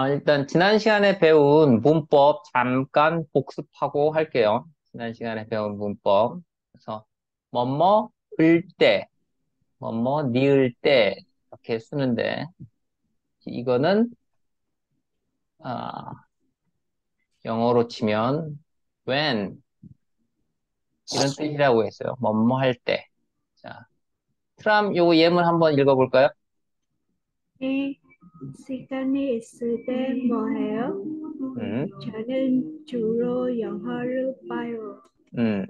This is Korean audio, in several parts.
일단 지난 시간에 배운 문법 잠깐 복습하고 할게요. 지난 시간에 배운 문법. 그래서 뭐뭐 을 때, 뭐뭐 니을 때 이렇게 쓰는데 이거는 아, 영어로 치면 when 이런 뜻이라고 했어요. 뭐뭐 할 때. 자, 트람 요 예문 한번 읽어볼까요? 네, 시간이 있을 때 뭐 해요? 음, 저는 주로 영화를 봐요. 음.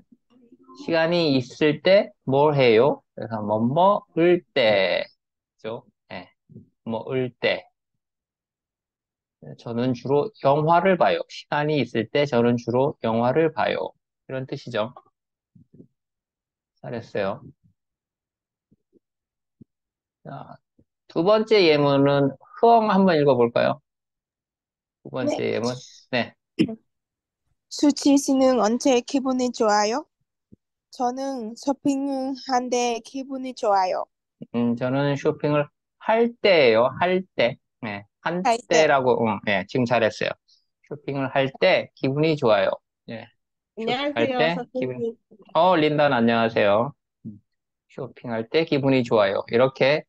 시간이 있을 때 뭘 해요? 그래서 뭐뭐 을 때죠. 예, 뭐을 때. 저는 주로 영화를 봐요. 시간이 있을 때 저는 주로 영화를 봐요. 이런 뜻이죠. 잘했어요. 자, 두 번째 예문은 흐엉 한번 읽어볼까요? 두 네. 번째 예문. 네. 수치 씨는 언제 기분이 좋아요? 저는 쇼핑을 한데 기분이 좋아요. 저는 쇼핑을 할 때예요. 할 때. 네. 할 때. 한때라고, 네, 지금 잘했어요. 쇼핑을 할 때 기분이 좋아요. 네. 쇼핑할 안녕하세요, 때 기분, 선생님. 린단 안녕하세요. 쇼핑할 때 기분이 좋아요. 이렇게,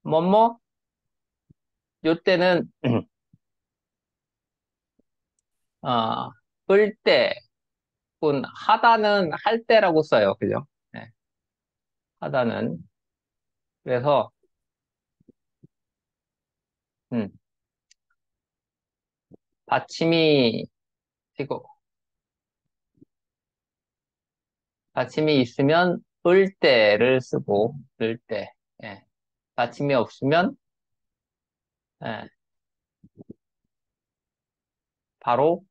뭐뭐, 요때는, 어, 을 때, 하다는 할 때라고 써요. 그죠? 네, 하다는. 그래서, 음, 받침이, 이거, 받침이 있으면 을 때를 쓰고, 을 때. 예, 받침이 없으면, 예, 바로,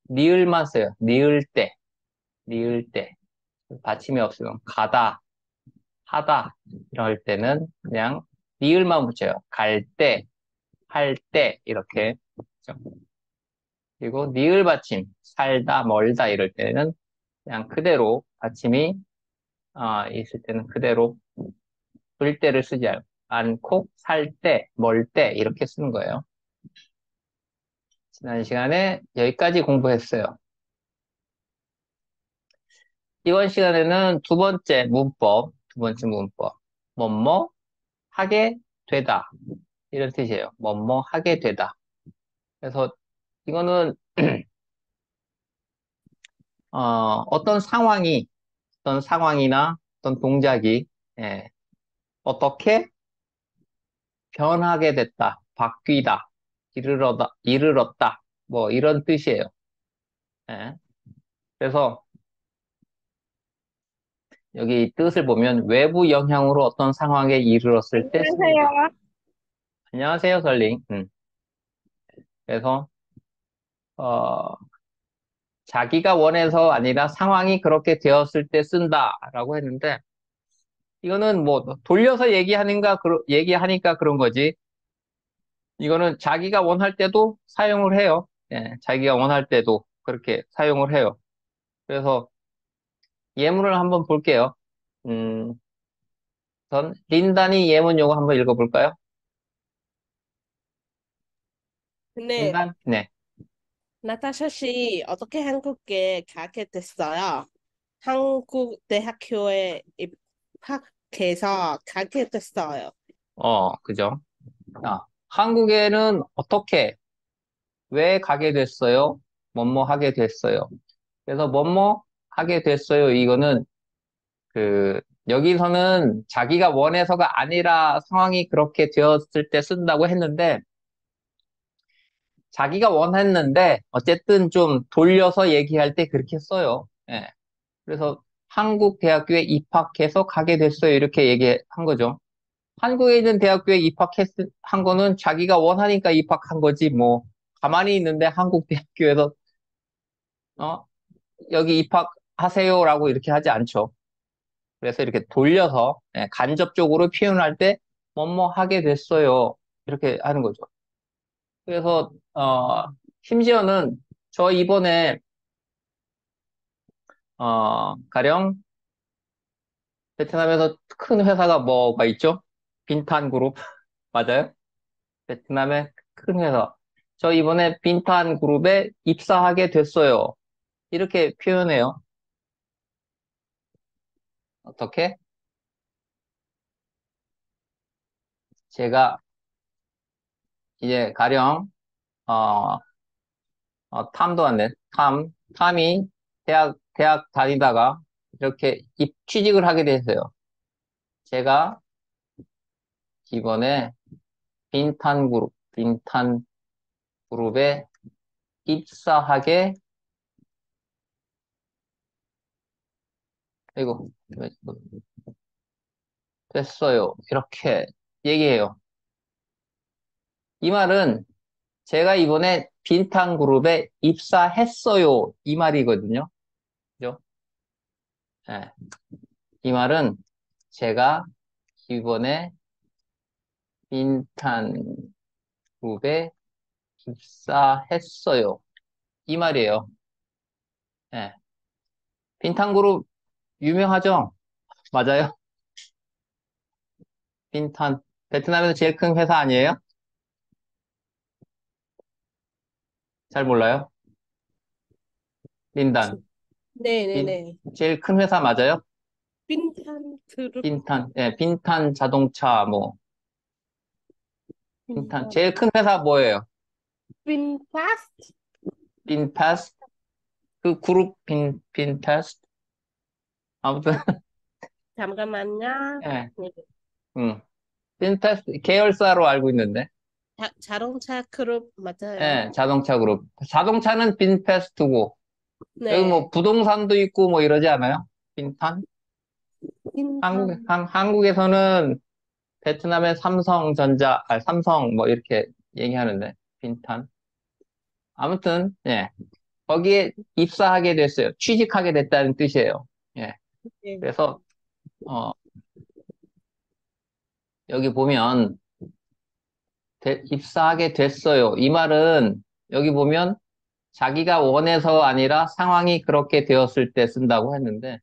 니을만 써요. 니을 때, 니을 때. 받침이 없으면, 가다, 하다, 이럴 때는 그냥 니을만 붙여요. 갈 때, 할 때, 이렇게. 그죠? 그리고 니을 받침, 살다, 멀다, 이럴 때는 그냥 그대로 받침이 있을 때는 그대로 볼 때를 쓰지 않고 살 때, 멀 때 이렇게 쓰는 거예요. 지난 시간에 여기까지 공부했어요. 이번 시간에는 두 번째 문법, 뭐뭐 하게 되다 이런 뜻이에요. 뭐뭐 하게 되다. 그래서 이거는 어떤 상황이, 어떤 상황이나 어떤 동작이 예, 어떻게 변하게 됐다, 바뀌다, 이르렀다, 뭐 이런 뜻이에요. 예. 그래서 여기 뜻을 보면 외부 영향으로 어떤 상황에 이르렀을 때 쓰는 거예요. 안녕하세요. 안녕하세요, 설링. 그래서 어, 자기가 원해서 아니라 상황이 그렇게 되었을 때 쓴다라고 했는데 이거는 뭐 돌려서 얘기하니까 그런 거지. 이거는 자기가 원할 때도 사용을 해요. 예, 자기가 원할 때도 그렇게 사용을 해요. 그래서 예문을 한번 볼게요. 음, 전 린단이 예문 요거 한번 읽어볼까요? 네. 린단? 네. 나타샤 씨 어떻게 한국에 가게 됐어요? 한국 대학교에 입학해서 가게 됐어요. 그죠? 한국에는 어떻게, 왜 가게 됐어요? 뭐뭐 하게 됐어요. 그래서 뭐뭐 하게 됐어요. 이거는 여기서는 자기가 원해서가 아니라 상황이 그렇게 되었을 때 쓴다고 했는데, 자기가 원했는데, 어쨌든 좀 돌려서 얘기할 때 그렇게 써요. 예. 그래서 한국 대학교에 입학해서 가게 됐어요. 이렇게 얘기한 거죠. 한국에 있는 대학교에 한 거는 자기가 원하니까 입학한 거지, 뭐, 가만히 있는데 한국 대학교에서, 어, 여기 입학하세요라고 이렇게 하지 않죠. 그래서 이렇게 돌려서, 예, 간접적으로 표현할 때, 뭐뭐 하게 됐어요. 이렇게 하는 거죠. 그래서, 심지어는 저 이번에, 가령 베트남에서 큰 회사가 뭐가 있죠? 빈탄그룹. 맞아요? 베트남의 큰 회사. 저 이번에 빈탄 그룹에 입사하게 됐어요. 이렇게 표현해요. 어떻게? 제가 이제 가령, 어, 탐도 안 돼. 탐이 대학 다니다가 이렇게 취직을 하게 됐어요. 제가 이번에 빈탄 그룹에 입사하게, 이거, 됐어요. 이렇게 얘기해요. 이 말은 제가 이번에 빈탄 그룹에 입사했어요. 이 말이거든요. 그죠? 예. 이 말은 제가 이번에 빈탄 그룹에 입사했어요. 이 말이에요. 예. 빈탄 그룹 유명하죠? 맞아요? 빈탄. 베트남에서 제일 큰 회사 아니에요? 잘 몰라요? 린단. 빈, 네네네. 제일 큰 회사 맞아요? 빈탄 그룹, 빈탄. 예, 빈탄 자동차, 뭐, 빈탄. 빈탄. 제일 큰 회사 뭐예요? 빈파스트? 빈패스? 그 그룹 빈패스? 아무튼, 잠깐만요. 예, 네. 음. 빈패스 계열사로 알고 있는데. 자동차 그룹 맞아요. 예, 자동차 그룹. 자동차는 빈패스트고, 여기 네. 뭐 부동산도 있고 뭐 이러지 않아요? 빈탄? 빈탄. 한국에서는 베트남의 삼성전자, 삼성 뭐 이렇게 얘기하는데, 빈탄. 아무튼, 예. 거기에 입사하게 됐어요. 취직하게 됐다는 뜻이에요. 예. 네. 그래서, 어, 여기 보면, 입사하게 됐어요. 이 말은, 여기 보면, 자기가 원해서 아니라 상황이 그렇게 되었을 때 쓴다고 했는데,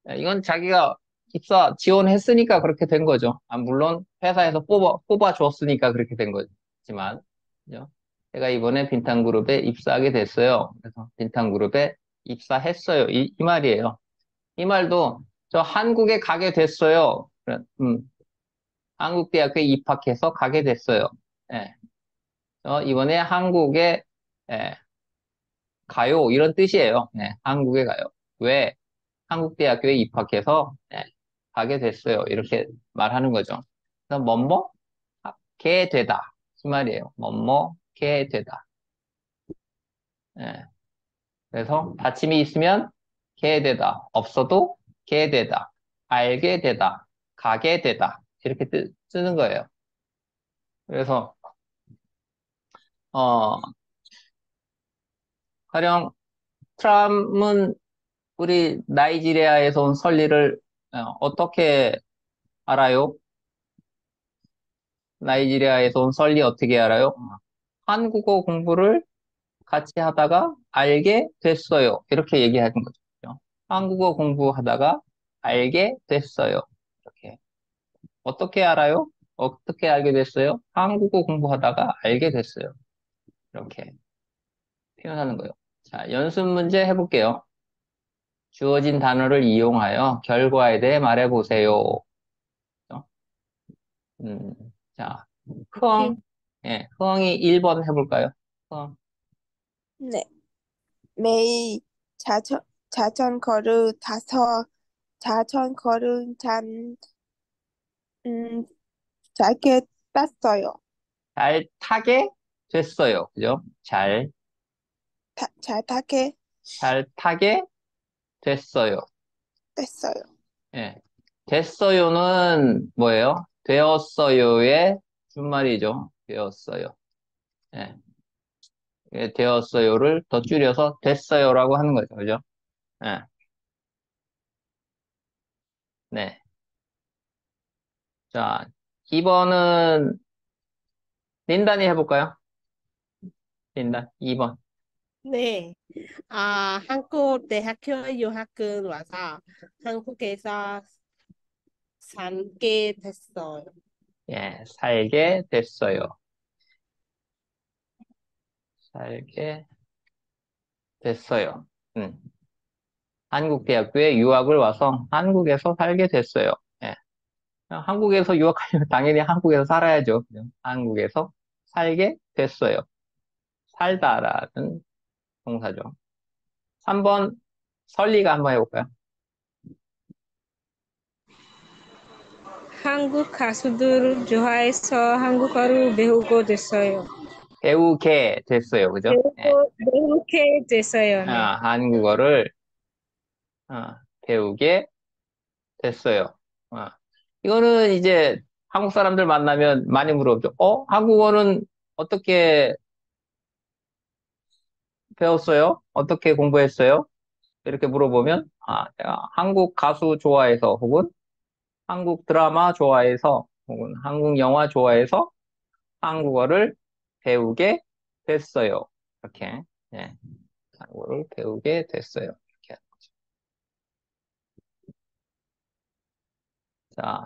예, 이건 자기가 입사 지원했으니까 그렇게 된 거죠. 물론, 회사에서 뽑아 줬으니까 그렇게 된 거지만, 그죠? 제가 이번에 빈탄그룹에 입사하게 됐어요. 그래서 빈탄그룹에 입사했어요. 이 말이에요. 이 말도 저 한국에 가게 됐어요. 한국대학교에 입학해서 가게 됐어요. 예. 이번에 한국에 예, 가요 이런 뜻이에요. 예, 한국에 가요. 왜? 한국대학교에 입학해서 예, 가게 됐어요. 이렇게 말하는 거죠. 그래서 뭐뭐 게 되다 이 말이에요. 뭐뭐 게 되다. 예. 그래서 받침이 있으면 게 되다. 없어도 게 되다. 알게 되다. 가게 되다. 이렇게 쓰는 거예요. 그래서, 어, 가령, 트럼은 우리 나이지리아에서 온 설리를 어떻게 알아요? 나이지리아에서 온 설리 어떻게 알아요? 한국어 공부를 같이 하다가 알게 됐어요. 이렇게 얘기하는 거죠. 한국어 공부하다가 알게 됐어요. 이렇게. 어떻게 알아요? 어떻게 알게 됐어요? 한국어 공부하다가 알게 됐어요. 이렇게 표현하는 거예요. 자, 연습 문제 해볼게요. 주어진 단어를 이용하여 결과에 대해 말해보세요. 음, 자, 오케이. 흥이 1번 해볼까요? 흥, 네, 매일 자전거를 타서 자전거를 음, 잘게 땄어요. 잘 타게 됐어요. 그죠? 잘 타게 잘 타게 됐어요. 됐어요. 예. 됐어요는 뭐예요? 되었어요의 준말이죠. 되었어요. 예. 되었어요를 더 줄여서 됐어요라고 하는 거죠. 그죠? 예. 네. 자, 2번은 린단이 해볼까요? 린단, 2번. 네. 한국 대학교 유학은 와서 한국에서 살게 됐어요. 예, 살게 됐어요. 살게 됐어요. 한국 대학교에 유학을 와서 한국에서 살게 됐어요. 예. 한국에서 유학하려면 당연히 한국에서 살아야죠. 그죠? 한국에서 살게 됐어요. 살다라는 동사죠. 3번 설리가 한번 해볼까요? 한국 가수들을 좋아해서 한국어를 배우고 됐어요. 배우게 됐어요. 그죠? 예. 배우게 됐어요. 네. 한국어를 배우게 됐어요. 이거는 이제 한국 사람들 만나면 많이 물어보죠. 한국어는 어떻게 배웠어요? 어떻게 공부했어요? 이렇게 물어보면, 제가 한국 가수 좋아해서, 혹은 한국 드라마 좋아해서, 혹은 한국 영화 좋아해서 한국어를 배우게 됐어요. 이렇게, 예, 한국어를 배우게 됐어요. 이렇게. 자,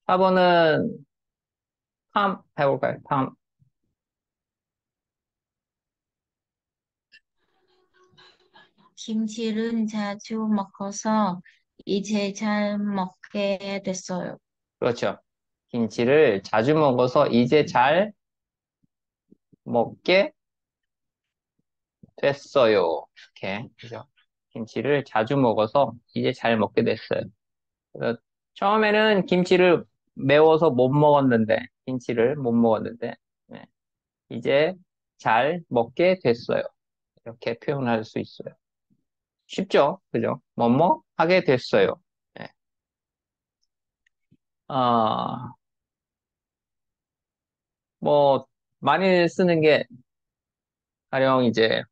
4번은 탐 해볼까요? 탐. 김치를 자주 먹어서 이제 잘 먹게 됐어요. 그렇죠. 김치를 자주 먹어서 이제 잘 먹게 됐어요. 이렇게. 그죠? 김치를 자주 먹어서 이제 잘 먹게 됐어요. 그래서 처음에는 김치를 매워서 못 먹었는데, 김치를 못 먹었는데, 네, 이제 잘 먹게 됐어요. 이렇게 표현할 수 있어요. 쉽죠? 그죠? 뭐뭐 하게 됐어요. 네. 아, 뭐, 많이 쓰는 게, 가령 이제,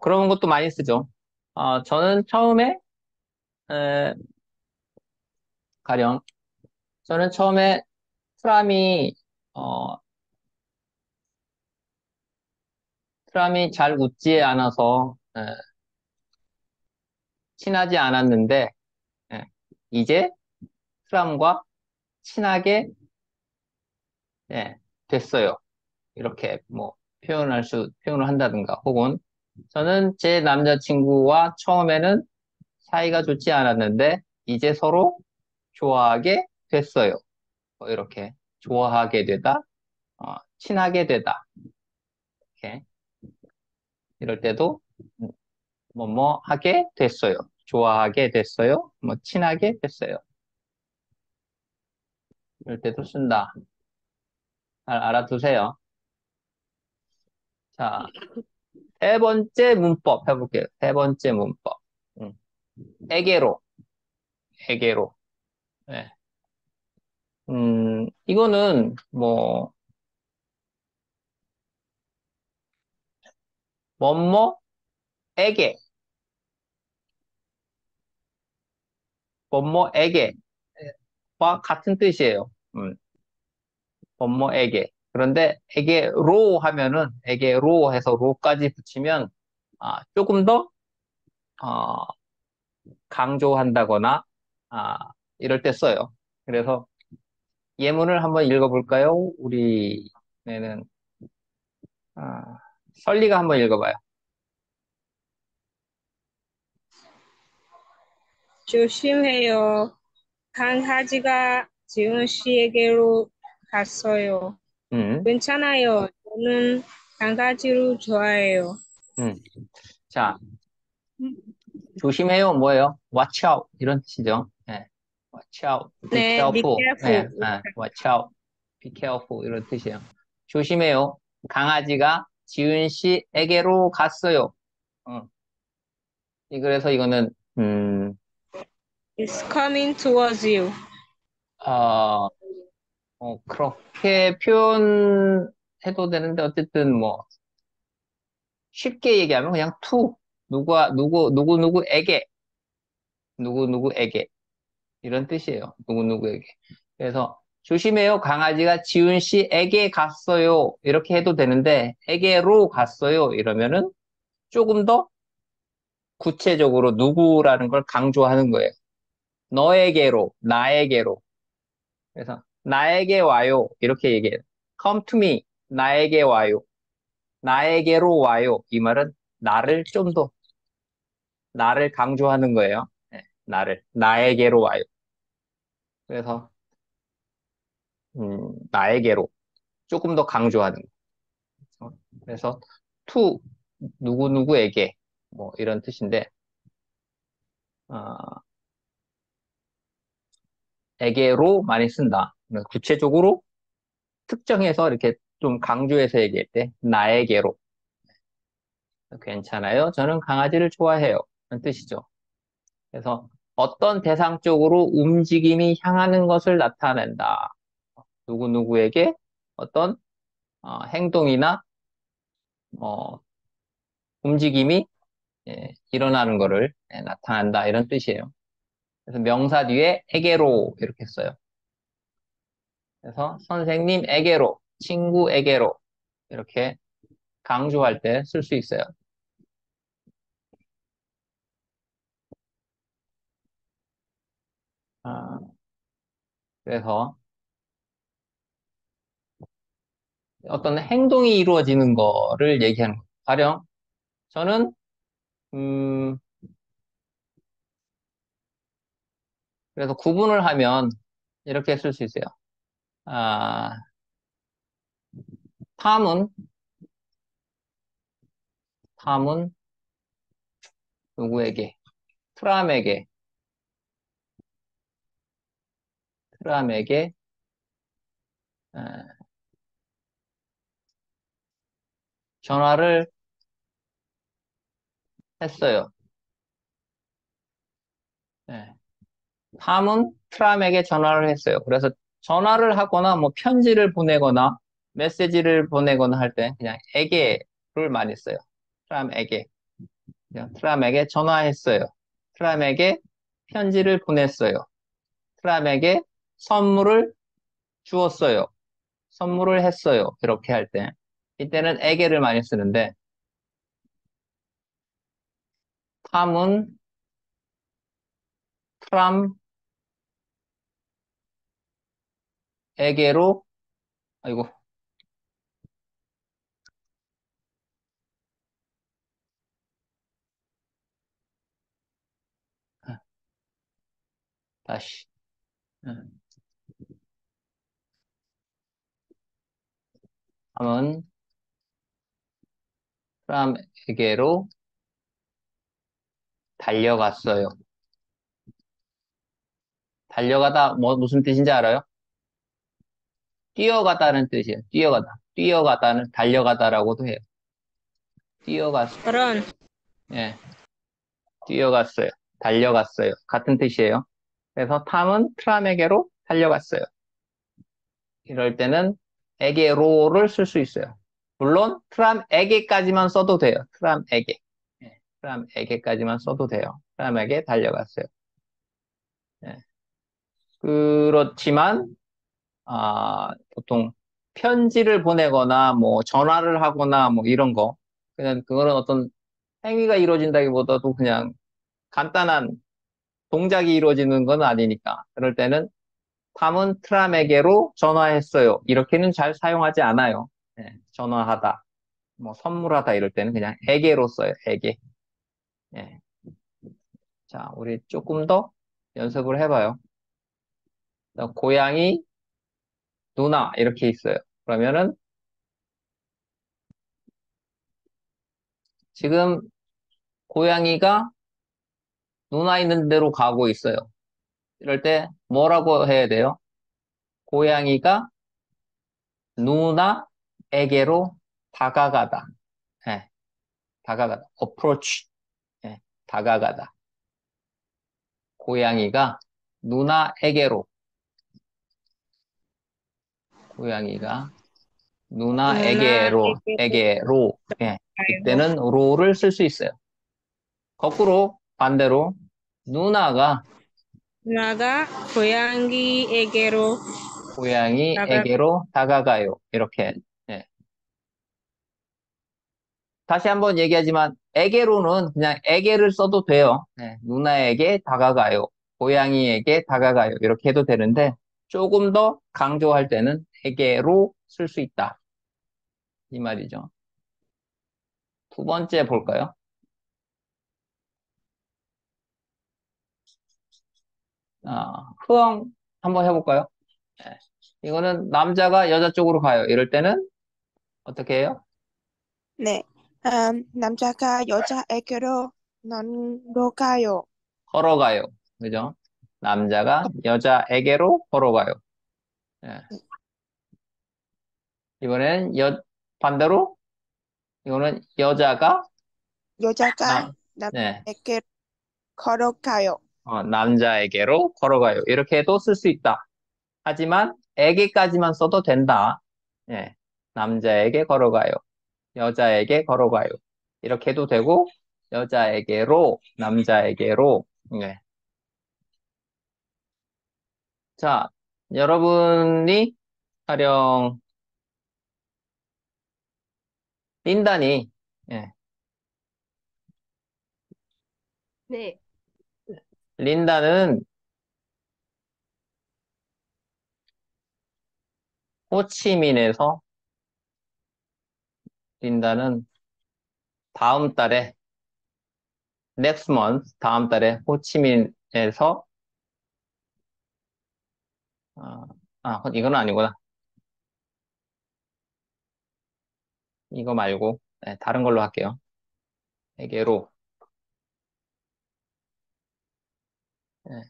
그런 것도 많이 쓰죠. 저는 처음에, 에, 가령, 저는 처음에 트람이, 어, 트람이 잘 웃지 않아서, 친하지 않았는데, 예, 이제 트람과 친하게, 예, 됐어요. 이렇게 뭐, 표현을 한다든가, 혹은, 저는 제 남자친구와 처음에는 사이가 좋지 않았는데, 이제 서로 좋아하게 됐어요. 이렇게, 좋아하게 되다, 친하게 되다. 이렇게. 이럴 때도, 뭐 하게 됐어요. 좋아하게 됐어요. 뭐, 친하게 됐어요. 이럴 때도 쓴다. 잘 알아두세요. 자, 세 번째 문법 해볼게요. 세 번째 문법. 음, 에게로, 에게로. 네. 이거는 뭐, 뭐뭐에게, 뭐뭐에게와 같은 뜻이에요. 뭐뭐에게. 그런데 에게로 하면은, 에게로 해서 로까지 붙이면, 조금 더, 어, 강조한다거나, 아, 이럴 때 써요. 그래서 예문을 한번 읽어볼까요? 우리, 네는, 설리가 한번 읽어봐요. 조심해요. 강아지가 지훈 씨에게로 갔어요. 음, 괜찮아요. 저는 강아지를 좋아해요. 음. 자, 조심해요. 뭐예요? Watch out. 이런 뜻이죠. 네. Watch out. Be 네, be careful. 네, careful. watch out. Be careful. 이런 뜻이에요. 조심해요. 강아지가 지훈 씨에게로 갔어요. 어. 그래서 이거는, It's coming towards you. 어, 그렇게 표현해도 되는데, 어쨌든 뭐, 쉽게 얘기하면 그냥 누구누구에게, 누구누구에게. 이런 뜻이에요. 누구누구에게. 그래서 조심해요. 강아지가 지훈 씨에게 갔어요. 이렇게 해도 되는데, 에게로 갔어요. 이러면은 조금 더 구체적으로 누구라는 걸 강조하는 거예요. 너에게로, 나에게로. 그래서 나에게 와요. 이렇게 얘기해요. Come to me. 나에게 와요. 나에게로 와요. 이 말은 나를 좀 더, 나를 강조하는 거예요. 네, 나에게로 와요. 그래서, 나에게로 조금 더 강조하는 거죠. 그래서, to, 누구누구에게, 뭐, 이런 뜻인데, 어, 에게로 많이 쓴다. 구체적으로 특정해서 이렇게 좀 강조해서 얘기할 때, 나에게로. 괜찮아요. 저는 강아지를 좋아해요. 그런 뜻이죠. 그래서 어떤 대상 쪽으로 움직임이 향하는 것을 나타낸다. 누구누구에게 어떤 행동이나 어, 움직임이 일어나는 것을 나타낸다. 이런 뜻이에요. 그래서 명사 뒤에 에게로 이렇게 써요. 그래서 선생님에게로, 친구에게로 이렇게 강조할 때 쓸 수 있어요. 아, 그래서 어떤 행동이 이루어지는 거를 얘기하는 거예요. 가령 저는 음, 그래서 구분을 하면 이렇게 쓸 수 있어요. 아, 탐은 탐은 누구에게? 트람에게 트람에게 에, 전화를 했어요. 예. 탐은 트람에게 전화를 했어요. 그래서 전화를 하거나 뭐 편지를 보내거나 메시지를 보내거나 할 때 그냥 에게를 많이 써요. 트람에게. 그냥 트람에게 전화했어요. 트람에게 편지를 보냈어요. 트람에게 선물을 주었어요. 선물을 했어요. 이렇게 할 때. 이때는 에게를 많이 쓰는데, 탐은 트람에게로, 아이고, 다시. 탐은 트람에게로 달려갔어요. 달려가다, 뭐, 무슨 뜻인지 알아요? 뛰어가다는 뜻이에요. 뛰어가다. 뛰어가다는 달려가다라고도 해요. 뛰어갔어요. run, 예, 뛰어갔어요. 달려갔어요. 같은 뜻이에요. 그래서 탐은 트람에게로 달려갔어요. 이럴 때는 에게로를 쓸 수 있어요. 물론 트람에게까지만 써도 돼요. 트람에게. 트람에게까지만 써도 돼요. 트람에게 달려갔어요. 예. 그렇지만 보통 편지를 보내거나 뭐 전화를 하거나 뭐 이런 거 그냥 그거는 어떤 행위가 이루어진다기보다도 그냥 간단한 동작이 이루어지는 건 아니니까 그럴 때는 탐은 트람에게로 전화했어요. 이렇게는 잘 사용하지 않아요. 전화하다, 뭐 선물하다 이럴 때는 그냥 에게로 써요. 에게. 예. 자, 우리 조금 더 연습을 해봐요. 고양이, 누나 이렇게 있어요. 그러면은 지금 고양이가 누나 있는 데로 가고 있어요. 이럴 때 뭐라고 해야 돼요? 고양이가 누나에게로 다가가다. 예, 다가가다. approach. 예, 다가가다. 고양이가 누나에게로. 고양이가 누나에게로, 누나에게로 에게로. 예, 가요. 이때는 로를 쓸 수 있어요. 거꾸로, 반대로, 누나가 누나가 고양이에게로 다가 고양이에게로 다가가요. 이렇게. 예. 다시 한번 얘기하지만, 에게로는 그냥 에게를 써도 돼요. 누나에게 다가가요. 고양이에게 다가가요. 이렇게 해도 되는데, 조금 더 강조할 때는 에게로 쓸 수 있다. 이 말이죠. 두 번째 볼까요? 흐엉 한번 해볼까요? 네. 이거는 남자가 여자 쪽으로 가요. 이럴 때는 어떻게 해요? 네. 남자가 여자에게로 놀러 가요. 걸어가요. 그죠? 남자가 여자에게로 걸어가요. 예. 이번엔 반대로, 이거는 여자가, 여자가 남, 네, 남에게 걸어가요. 남자에게로 걸어가요. 이렇게도 쓸 수 있다. 하지만, 에게까지만 써도 된다. 예. 남자에게 걸어가요. 여자에게 걸어가요. 이렇게 해도 되고, 여자에게로, 남자에게로, 예. 자, 여러분이 가령 린단이 예, 네. 린다는 호치민에서 린다는 다음 달에 next month 다음 달에 호치민에서 이건 아니구나. 이거 말고 네, 다른 걸로 할게요. 에게로 네,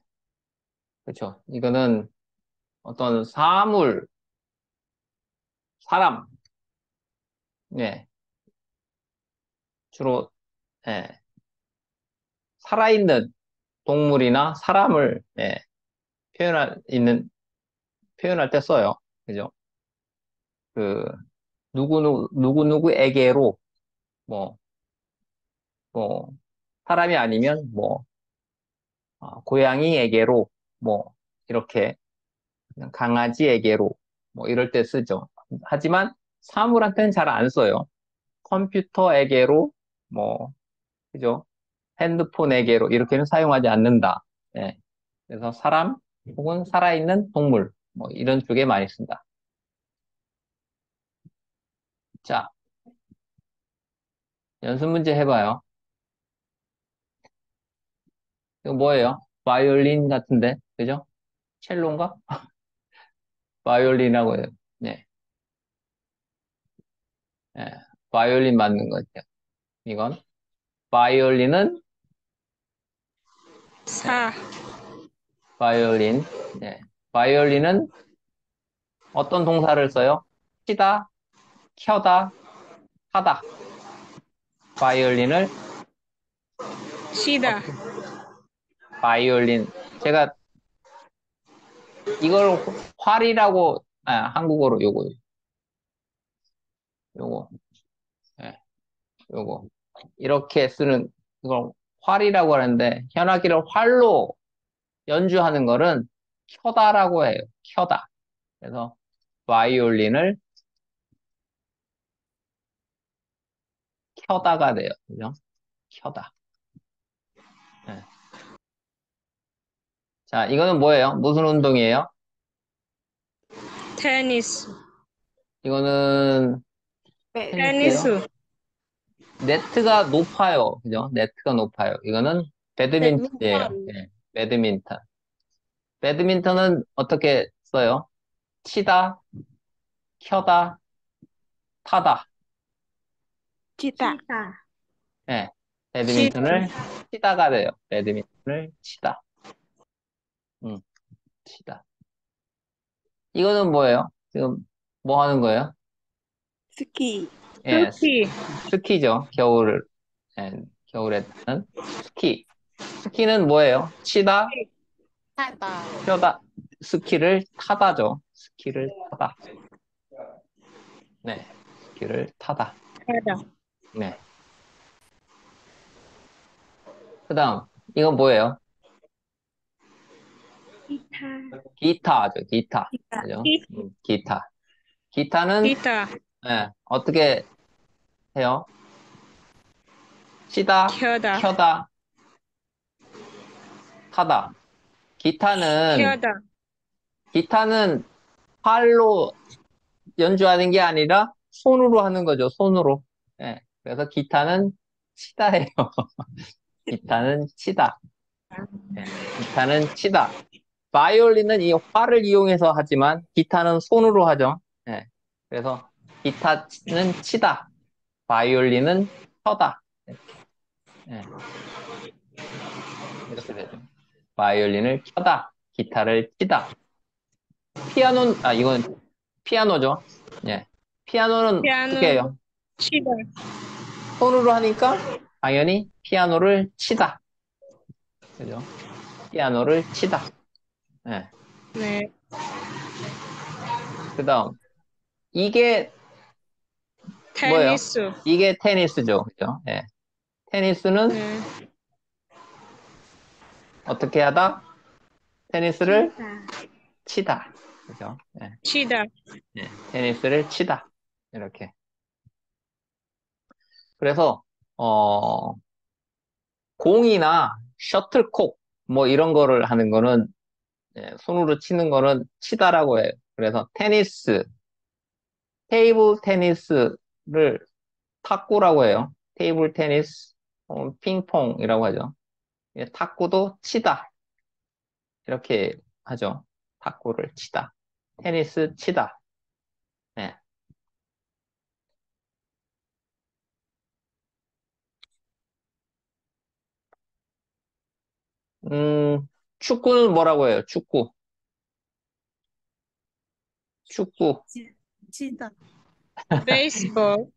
그렇죠. 이거는 어떤 사물, 사람 네, 주로 예, 살아있는 동물이나 사람을 표현할 때 써요. 그죠? 그 누구누구에게로 뭐 뭐 사람이 아니면 뭐 고양이에게로 뭐 이렇게 그냥 강아지에게로 뭐 이럴 때 쓰죠. 하지만 사물한테는 잘 안 써요. 컴퓨터에게로 뭐 그죠? 핸드폰에게로 이렇게는 사용하지 않는다. 예. 그래서 사람 혹은 살아있는 동물 뭐 이런 쪽에 많이 쓴다. 자, 연습 문제 해봐요. 이거 뭐예요? 바이올린 같은데, 그죠? 첼로인가? 바이올린이라고 해요. 네, 예, 바이올린 맞는 것 같아요. 이건 바이올린은 사, 바이올린. 네, 바이올린은 어떤 동사를 써요? 치다, 켜다, 하다. 바이올린을 시다, 어떻게? 바이올린. 제가 이걸 활이라고 한국어로 요거, 예, 요거 이렇게 쓰는 이걸 활이라고 하는데 현악기를 활로 연주하는 거는 켜다라고 해요. 켜다. 그래서 바이올린을 켜다가 돼요. 그죠? 켜다. 네. 자, 이거는 뭐예요? 무슨 운동이에요? 테니스, 이거는 네. 테니스요. 테니스, 네트가 높아요. 그죠? 네트가 높아요. 이거는 배드민턴이에요. 배드민턴. 예, 배드민턴. 배드민턴은 어떻게 써요? 치다, 켜다, 타다. 치다. 치다. 예, 시다, 배드민턴을 치다가 돼요. 배드민턴을 치다. 음, 치다. 이거는 뭐예요? 지금 뭐 하는 거예요? 스키. 예, 스키, 스키죠. 겨울에 타는 스키. 스키는 뭐예요? 치다, 하다. 펴다, 스키를 타다죠. 스키를 타다. 네, 스키를 타다. 하다, 네. 그 다음, 이건 뭐예요? 기타. 기타죠, 기타. 기타. 그죠? 기타. 기타는, 기타, 어떻게 해요? 치다, 켜다, 켜다, 타다. 기타는, 켜다, 기타는 팔로 연주하는 게 아니라 손으로 하는 거죠, 손으로. 예, 그래서 기타는 치다예요. 기타는 치다. 예, 기타는 치다. 바이올린은 이 활을 이용해서 하지만 기타는 손으로 하죠. 예, 그래서 기타는 치다. 바이올린은 쳐다. 예, 이렇게 되죠. 바이올린을 켜다. 기타를 치다. 이건 피아노죠. 예. 피아노는 어떻게 피아노 해요? 치다. 손으로 하니까 당연히 피아노를 치다. 그죠? 피아노를 치다. 예. 네. 그 다음, 이게 뭐예요? 테니스. 이게 테니스죠. 그죠? 예. 테니스는 네. 어떻게 하다? 테니스를 치다. 치다. 그죠? 예. 치다. 예. 테니스를 치다. 이렇게. 그래서, 공이나 셔틀콕, 뭐 이런 거를 하는 거는, 예, 손으로 치는 거는 치다라고 해요. 그래서 테이블 테니스를 탁구라고 해요. 테이블 테니스, 핑퐁이라고 하죠. 예, 탁구도 치다. 이렇게 하죠. 탁구를 치다. 테니스 치다. 예. 축구는 뭐라고 해요? 축구. 축구. 치다. 베이스볼.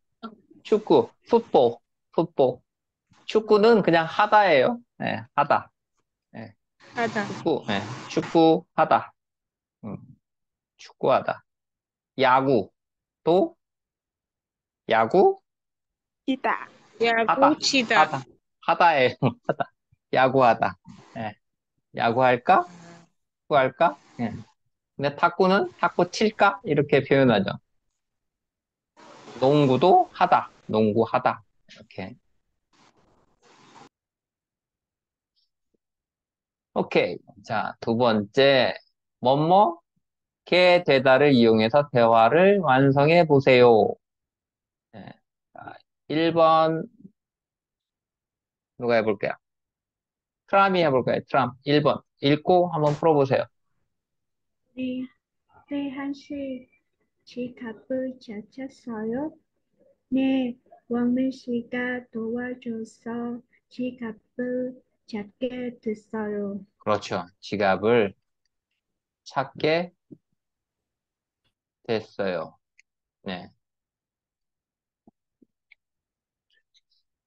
축구. 풋볼. 풋볼. 축구는 그냥 하다예요. 예, 하다. 예, 하다. 축구하다. 음, 축구하다. 야구. 또 야구? 치다. 야구 하다. 치다. 하다. 하다예요. 하다. 야구하다. 예, 야구할까? 축구할까? 예. 근데 탁구는 탁구 칠까? 이렇게 표현하죠. 농구도 하다. 농구하다. 이렇게. 오케이. 자, 두 번째. 뭐뭐 게 되다를 이용해서 대화를 완성해 보세요. 예. 자, 1번 누가 해볼게요? 트람이 해볼까요? 트람. 1번. 읽고 한번 풀어보세요. 네, 태한 씨 지갑을 찾았어요? 네, 왕민 씨가 도와줘서 지갑을 찾게 됐어요. 그렇죠. 지갑을 찾게 됐어요. 네.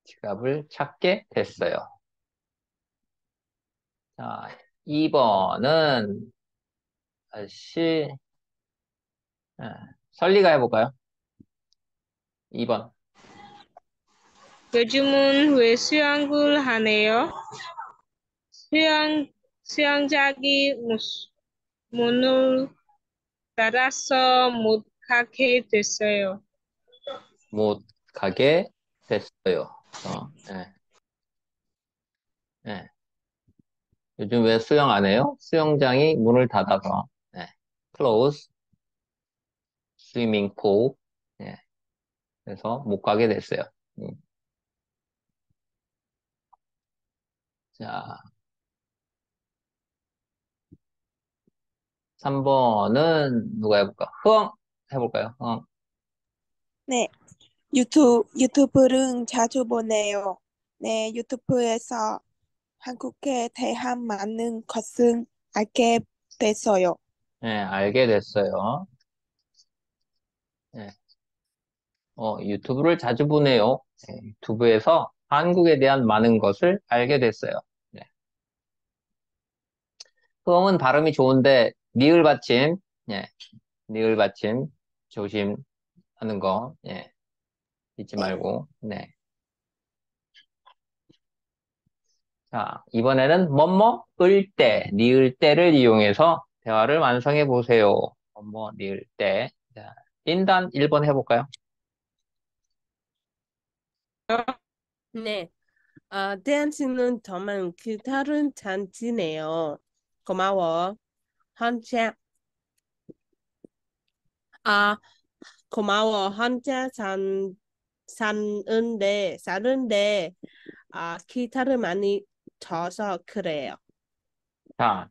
지갑을 찾게 됐어요. 자, 2번은 다시 설리가 해볼까요? 2번. 요즘은 왜 수영을 하네요? 수영, 수영장이 문을 닫아서 못 가게 됐어요. 못 가게 됐어요. 네. 네. 요즘 왜 수영 안 해요? 수영장이 문을 닫아서. 네. close swimming pool. 네. 그래서 못 가게 됐어요. 음. 자, 3번은 누가 해볼까? 흥 해볼까요? 흥. 네. 유튜브를 자주 보네요. 네, 유튜브에서 한국에 대한 많은 것을 알게 됐어요. 네, 알게 됐어요. 네. 유튜브를 자주 보네요. 네, 유튜브에서 한국에 대한 많은 것을 알게 됐어요. 네. 흥은 발음이 좋은데 니을 받침, 예, 니을 받침 조심하는 거, 예, 잊지 네. 말고, 네. 자, 이번에는 뭐뭐 을 때, 니을 때를 이용해서 대화를 완성해 보세요. 뭐뭐 니을 때. 자, 인단 1번 해볼까요? 네, 댄스는 정말 기타는 잔치네요. 고마워. 한참 아, 고마워. 혼자 사는데, 기타를 많이 쳐서 그래요. 자,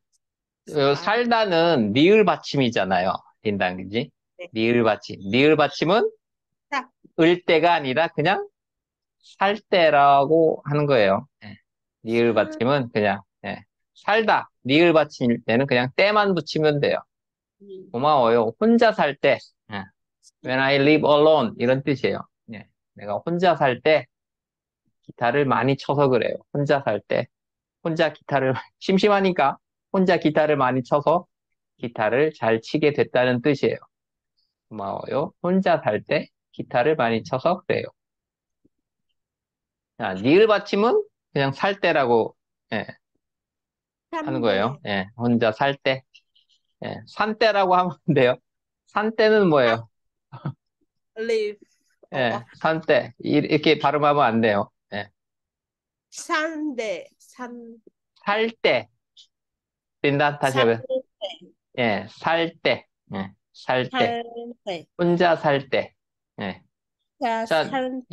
살다는 니을 받침이잖아요. 린다, 그지? 네. 니을 받침. 니을 받침은 자, 을 때가 아니라 그냥 살 때라고 하는 거예요. 예. 니을 받침은 그냥, 예. 살다. 니을 받침일 때는 그냥 때만 붙이면 돼요. 고마워요. 혼자 살 때. 예. When I live alone. 이런 뜻이에요. 예. 내가 혼자 살 때 기타를 많이 쳐서 그래요. 혼자 살 때. 혼자 기타를, 심심하니까 혼자 기타를 많이 쳐서 기타를 잘 치게 됐다는 뜻이에요. 고마워요. 혼자 살 때 기타를 많이 쳐서 그래요. 자, 니을 받침은 그냥 살 때라고 예, 하는 거예요. 산대, 예, 혼자 살 때. 예, 산 때라고 하면 돼요. 산 때는 뭐예요? live, 예, 산 때. 이렇게 발음하면 안 돼요. 예, 산대, 살 때. 린다, 다시 해봐요. 산대, 예, 살 때. 예, 살 때. 산대, 혼자 살 때. 예. 자, 산대,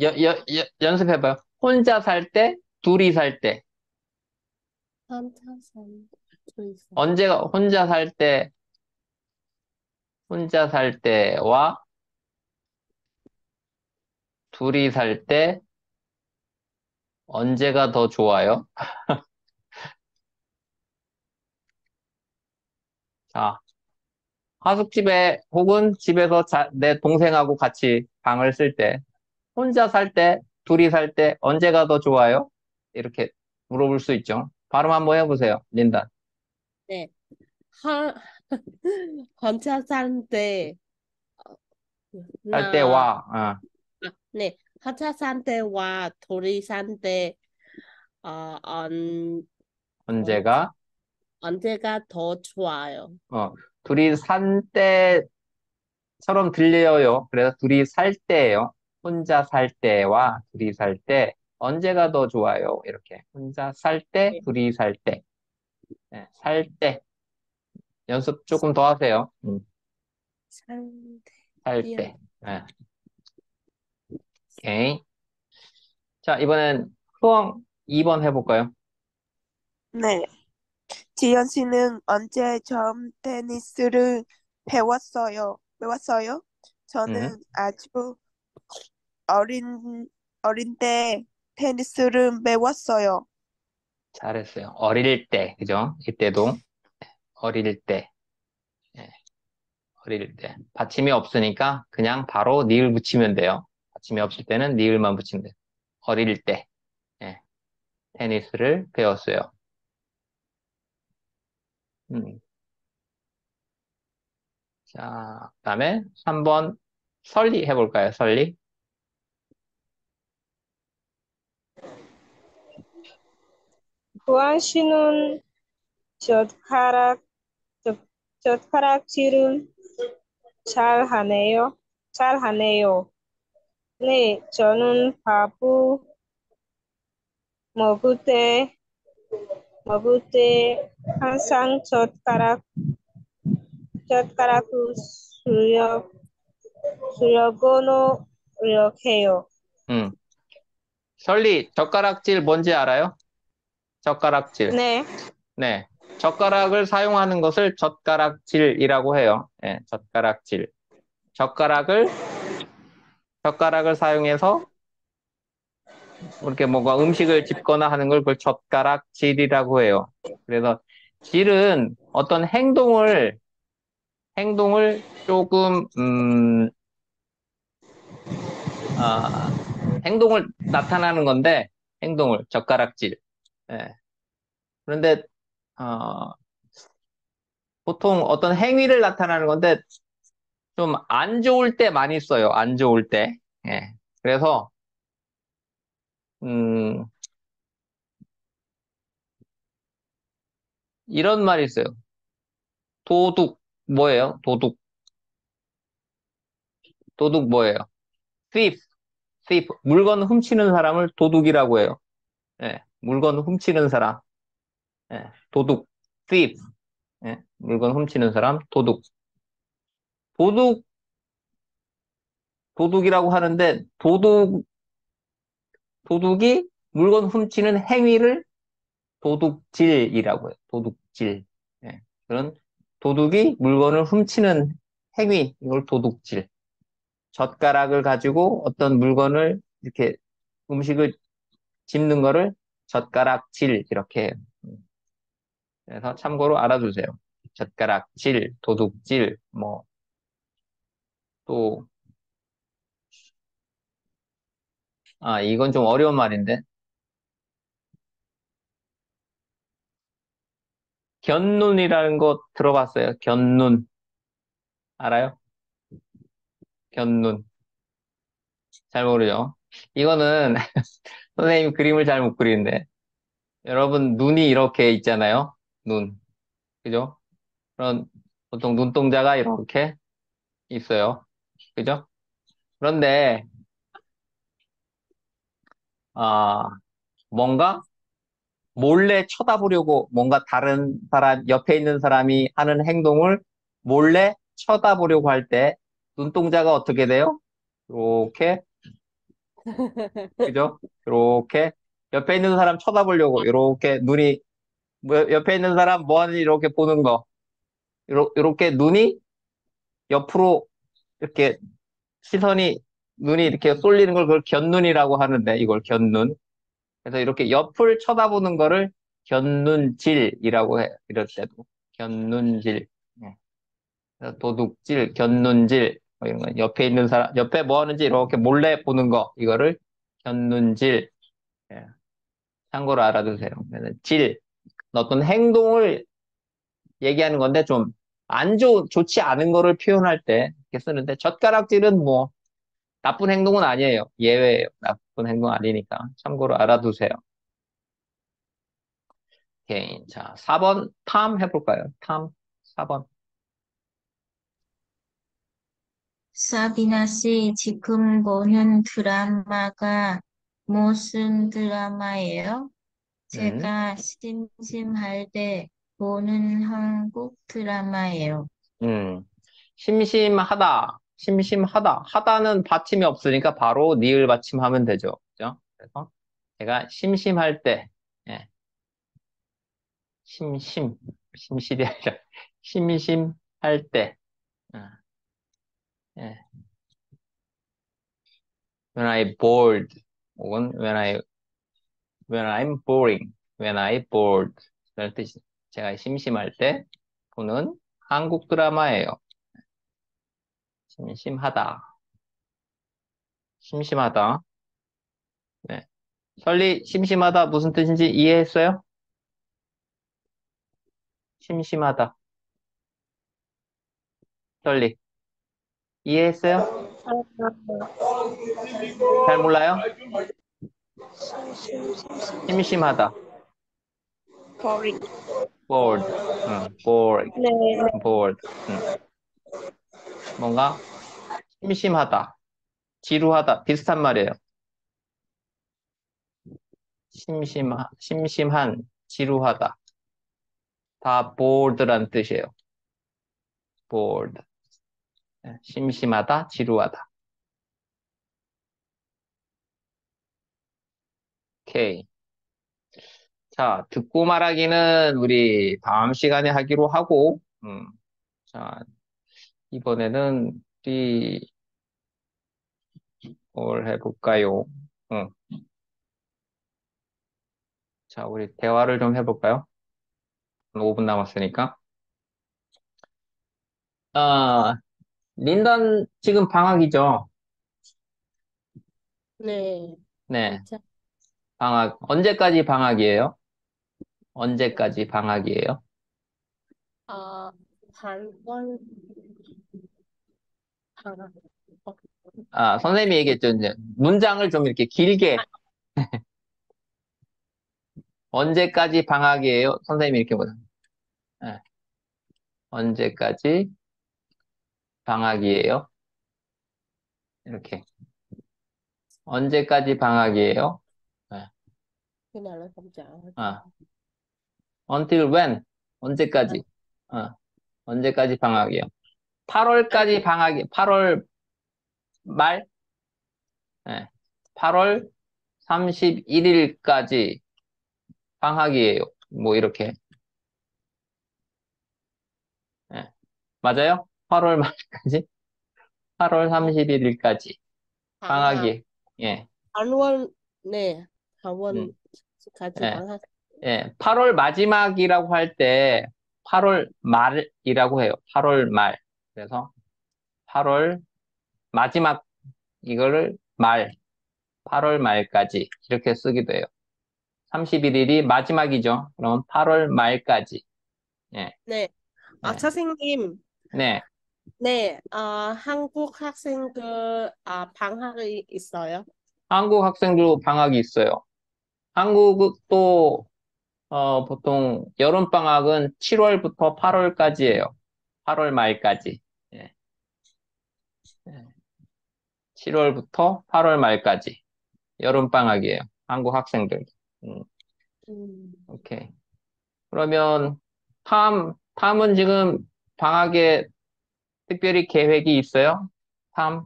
연습해봐요. 혼자 살 때, 둘이 살 때. 산타산, 조이산. 언제가 혼자 살 때와 둘이 살 때 언제가 더 좋아요? 자, 하숙집에 혹은 집에서 내 동생하고 같이 방을 쓸 때, 혼자 살 때, 둘이 살 때 언제가 더 좋아요? 이렇게 물어볼 수 있죠. 발음 한번 해보세요, 린다. 네. 하, 혼자 산대, 살 나, 때와, 네. 혼자 산대와 둘이 산대, 어, 언제가, 언제가 더 좋아요? 어, 둘이 산 때처럼 들려요. 그래서 둘이 살 때예요. 혼자 살 때와 둘이 살 때, 언제가 더 좋아요? 이렇게. 혼자 살 때, 네. 둘이 살 때. 네, 살 때. 연습 조금 더 하세요. 산대, 살 때. 네, 오케이. 자, 이번엔 수험 2번 해볼까요? 네. 지연 씨는 언제 처음 테니스를 배웠어요? 음, 저는 아주 어린 때 테니스를 배웠어요. 잘했어요. 어릴 때, 그죠? 이때도 어릴 때, 예, 어릴 때. 받침이 없으니까 그냥 바로 니을 붙이면 돼요. 받침이 없을 때는 니을만 붙이면 돼요. 어릴 때, 예, 테니스를 배웠어요. 음, 자, 그다음에 3번 설리 해볼까요? 설리? 구한 씨는 젓가락, 젓- 젓가락질은 잘하네요. 네, 저는 밥 먹을 때, 먹을 때 항상 젓가락을 쓰려고 노력해요. 음, 설리, 젓가락질 뭔지 알아요? 젓가락질. 네, 네. 젓가락을 사용하는 것을 젓가락질이라고 해요. 네, 젓가락질. 젓가락을, 젓가락을 사용해서 이렇게 뭔가 음식을 집거나 하는 걸 그걸 젓가락질이라고 해요. 그래서 질은 어떤 행동을 조금, 아, 행동을 나타나는 건데, 젓가락질. 예. 그런데, 어, 보통 어떤 행위를 나타나는 건데, 좀 안 좋을 때 많이 써요. 안 좋을 때. 예. 그래서, 음, 이런 말이 있어요. 도둑, 뭐예요? 도둑 뭐예요? thief, 물건 훔치는 사람을 도둑이라고 해요. 예. 물건 훔치는 사람. 예. 도둑, thief. 예. 물건 훔치는 사람, 도둑. 도둑, 도둑이라고 하는데 도둑이 물건 훔치는 행위를 도둑질이라고 해요. 도둑질. 예, 그런 도둑이 물건을 훔치는 행위, 이걸 도둑질. 젓가락을 가지고 어떤 물건을 이렇게 음식을 집는 거를 젓가락질 이렇게 해요. 그래서 참고로 알아두세요. 젓가락질, 도둑질, 뭐 또, 이건 좀 어려운 말인데. 견눈이라는 거 들어봤어요? 견눈. 알아요? 견눈. 잘 모르죠? 이거는 선생님 그림을 잘 못 그리는데. 여러분, 눈이 이렇게 있잖아요? 눈. 그죠? 그런, 보통 눈동자가 이렇게 있어요. 그죠? 그런데, 아, 뭔가 몰래 쳐다보려고 뭔가 다른 사람, 옆에 있는 사람이 하는 행동을 몰래 쳐다보려고 할 때 눈동자가 어떻게 돼요? 이렇게, 그죠? 이렇게 옆에 있는 사람 쳐다보려고 이렇게 눈이 옆에 있는 사람 뭐 하는지 이렇게 보는 거. 이렇게 눈이 옆으로 이렇게 시선이 눈이 이렇게 쏠리는 걸 그걸 견눈이라고 하는데 이걸 견눈. 그래서 이렇게 옆을 쳐다보는 거를 견눈질이라고 해. 이럴 때도 견눈질. 예. 그래서 도둑질, 견눈질 뭐 이런 거. 옆에 있는 사람 옆에 뭐 하는지 이렇게 몰래 보는 거 이거를 견눈질. 예. 참고로 알아두세요. 그래서 질 어떤 행동을 얘기하는 건데 좀 안 좋지 않은 거를 표현할 때 이렇게 쓰는데 젓가락질은 뭐 나쁜 행동은 아니에요. 예외예요. 나쁜 행동 아니니까 참고로 알아두세요. 오케이. 자, 4번 탐 해볼까요? 탐 4번. 사비나 씨, 지금 보는 드라마가 무슨 드라마예요? 음, 제가 심심할 때 보는 한국 드라마예요. 음. 심심하다. 심심하다. 하다는 받침이 없으니까 바로 니을 받침하면 되죠. 그죠? 그래서 제가 심심할 때, 예, 심실이 아니라 심심할 때, 아, 예. when I bored, 혹은 when I'm boring, when I bored. 그런 뜻이, 제가 심심할 때 보는 한국 드라마예요. 심심하다. 심심하다. 네. 설리, 심심하다 무슨 뜻인지 이해했어요? 심심하다. 설리, 이해했어요? 잘 몰라요? 심심하다. boring. bored. bored. 네, bored. 뭔가 심심하다. 지루하다. 비슷한 말이에요. 심심한, 지루하다. 다 bored란 뜻이에요. bored. 네, 심심하다, 지루하다. 오케이. 자, 듣고 말하기는 우리 다음 시간에 하기로 하고, 자, 이번에는 우리 뭘 해볼까요? 응. 자, 우리 대화를 좀 해볼까요? 한 5분 남았으니까. 아, 린던 지금 방학이죠? 네, 네, 진짜. 방학. 언제까지 방학이에요? 언제까지 방학이에요? 어, 한번 방학. 어, 선생님이 얘기했죠. 이제 문장을 좀 이렇게 길게 언제까지 방학이에요? 선생님이 이렇게 보자. 네, 언제까지 방학이에요? 이렇게. 언제까지 방학이에요? 네. khi nào là không chọn hả? 아, until when? 언제까지? 어, 언제까지 방학이요? Anh 8월까지 방학이, 8월 말, 예, 8월 31일까지 방학이에요. 뭐 이렇게. 예, 맞아요? 8월 말까지? 8월 31일까지 방학, 방학이. 예, 한원, 네, 음, 한원까지 예, 방학. 예. 8월 마지막이라고 할 때 8월 말이라고 해요. 8월 말. 그래서 8월 마지막 이거를 8월 말까지 이렇게 쓰기도 해요. 31일이 마지막이죠. 그럼 8월 말까지. 예, 네, 예, 선생님, 네. 네, 한국 학생들, 방학이 있어요? 한국 학생도 방학이 있어요. 한국도 보통 여름방학은 7월부터 8월까지예요. 8월 말까지. 예, 예. 7월부터 8월 말까지. 여름방학이에요. 한국 학생들. 음, 음, 오케이. 그러면 탐은 지금 방학에 특별히 계획이 있어요? 탐?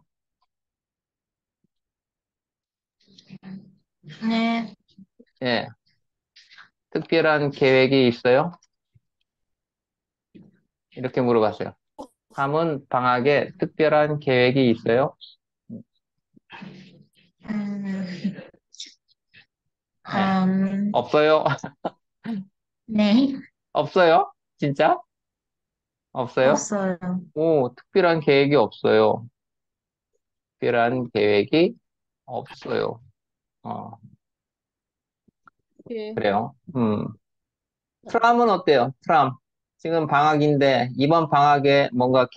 네, 예. 특별한 계획이 있어요? 이렇게 물어봤어요. 탐은 방학에 특별한 계획이 있어요? 음, 네. 음, 없어요? 네, 없어요? 진짜? 없어요? 없어요. 오, 특별한 계획이 없어요. 특별한 계획이 없어요. 어, 예, 그래요. 트람은 어때요? 트람. 지금 방학인데, 이번 방학에 뭔가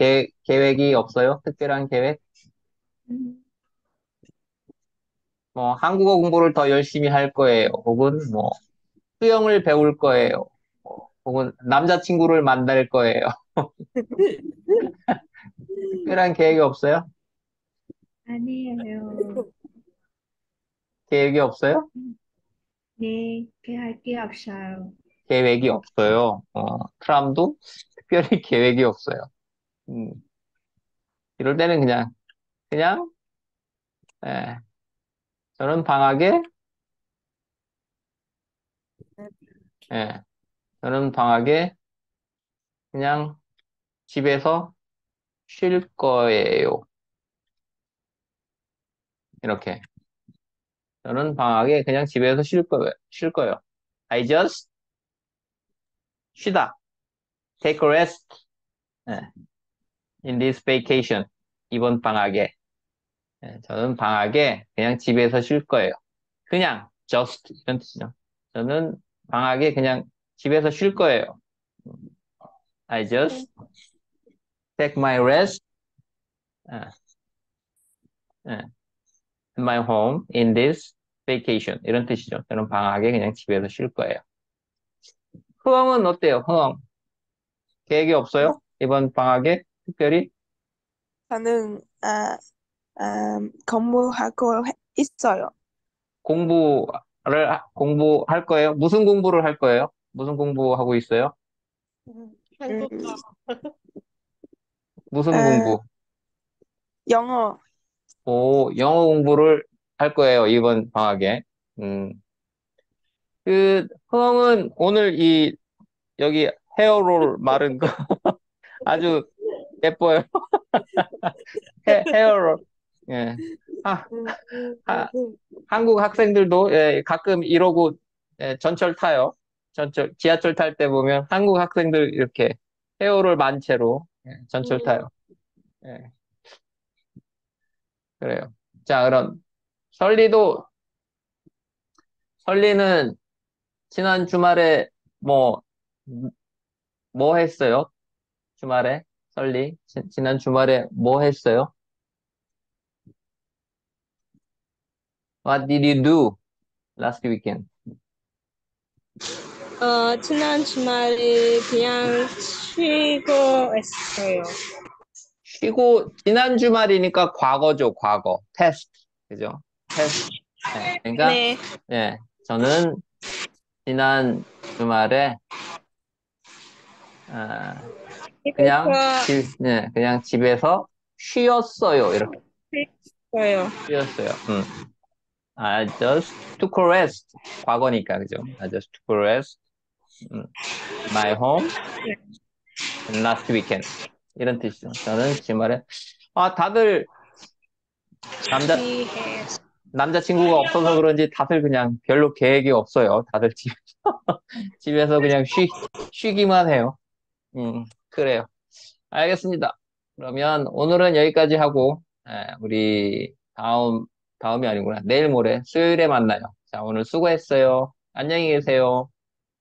계획이 없어요? 특별한 계획? 음, 뭐, 한국어 공부를 더 열심히 할 거예요. 혹은 뭐, 수영을 배울 거예요. 혹은 남자친구를 만날 거예요. 특별한 계획이 없어요? 아니에요. 계획이 없어요? 네, 계획이 없어요. 계획이 없어요. 트람도 특별히 계획이 없어요. 음, 이럴 때는 그냥, 예, 저는 방학에, 예, 저는 방학에 그냥 집에서 쉴 거예요. 이렇게. 저는 방학에 그냥 집에서 쉴 거예요. I just 쉬다. Take a rest. 예, in this vacation. 이번 방학에. 예, 저는 방학에 그냥 집에서 쉴 거예요. 그냥, just, 이런 뜻이죠. 저는 방학에 그냥 집에서 쉴 거예요. I just take my rest 예, 예, in my home in this vacation. 이런 뜻이죠. 저는 방학에 그냥 집에서 쉴 거예요. 흐엉은 어때요? 흐엉. 계획이 없어요? 이번 방학에 특별히 저는 공부하고 있어요. 공부할 거예요? 무슨 공부를 할 거예요? 무슨 공부하고 있어요? 음, 한국어, 무슨 아, 공부? 영어. 오, 영어 공부를 할 거예요, 이번 방학에. 음, 흐엉은 오늘 여기 헤어롤 마른 거 아주 예뻐요. 헤어롤. 예. 아, 아, 한국 학생들도 예, 가끔 이러고 예, 전철 타요. 지하철 탈 때 보면 한국 학생들 이렇게 헤어롤 만 채로 예, 전철 타요. 예, 그래요. 자, 그럼 설리는 지난 주말에 뭐, 뭐 했어요? 주말에? 지난 주말에 뭐 했어요? What did you do last weekend? 지난 주말에 그냥 쉬고 있어요. 지난 주말이니까 과거죠, 과거. 테스트. 그죠? 테스트. 예, 그러니까, 네. 예, 저는 지난 주말에, 아, 그래서 그냥 집에서 쉬었어요. 이렇게. 쉬었어요. 쉬었어요. I just took a rest. 과거니까, 그죠? I just took a rest. My home last weekend. 이런 뜻이죠. 저는 주말에, 다들 남자, 쉬했- 남자친구가 없어서 그런지 다들 그냥 별로 계획이 없어요. 다들 집에서 그냥 쉬기만 해요. 그래요. 알겠습니다. 그러면 오늘은 여기까지 하고, 우리 다음이 아니구나. 내일 모레 수요일에 만나요. 자, 오늘 수고했어요. 안녕히 계세요.